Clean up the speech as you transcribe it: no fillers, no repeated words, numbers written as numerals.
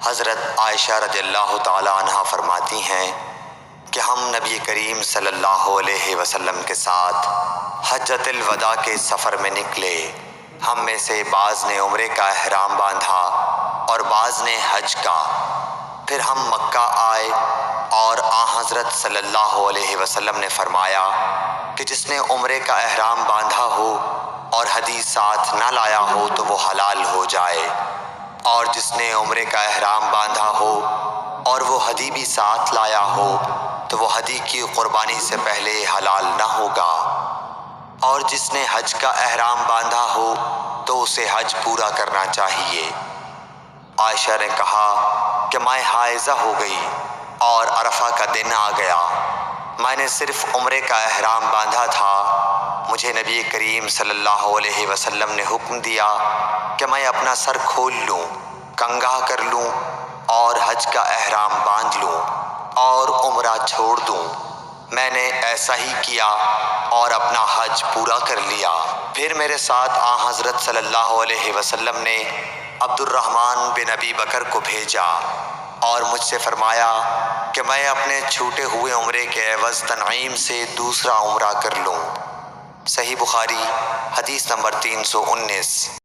حضرت عائشہ رضی اللہ تعالی عنہا فرماتی ہیں کہ ہم نبی کریم صلی اللہ علیہ وسلم کے ساتھ حجۃ الوداع کے سفر میں نکلے۔ ہم میں سے بعض نے عمرے کا احرام باندھا اور بعض نے حج کا۔ پھر ہم مکہ آئے اور حضرت صلی اللہ علیہ وسلم نے فرمایا کہ جس نے عمرے کا احرام باندھا ہو اور ہدی ساتھ نہ لایا ہو تو وہ حلال ہو جائے، اور جس نے عمرے کا احرام باندھا ہو اور وہ ہدی بھی ساتھ لایا ہو تو وہ ہدی کی قربانی سے پہلے حلال نہ ہوگا، اور جس نے حج کا احرام باندھا ہو تو اسے حج پورا کرنا چاہیے۔ عائشہ نے کہا کہ میں حائضہ ہو گئی اور عرفہ کا دن آ گیا۔ میں نے صرف عمرے کا احرام باندھا تھا۔ مجھے نبی کریم صلی اللہ علیہ وسلم نے حکم دیا کہ میں اپنا سر کھول لوں، کنگھا کر لوں اور حج کا احرام باندھ لوں اور عمرہ چھوڑ دوں۔ میں نے ایسا ہی کیا اور اپنا حج پورا کر لیا۔ پھر میرے ساتھ حضرت صلی اللہ علیہ وسلم نے عبد الرحمن بن ابی بکر کو بھیجا اور مجھ سے فرمایا کہ میں اپنے چھوٹے ہوئے عمرے کے عوض تنعیم سے دوسرا عمرہ کر لوں۔ صحیح بخاری حدیث نمبر 319۔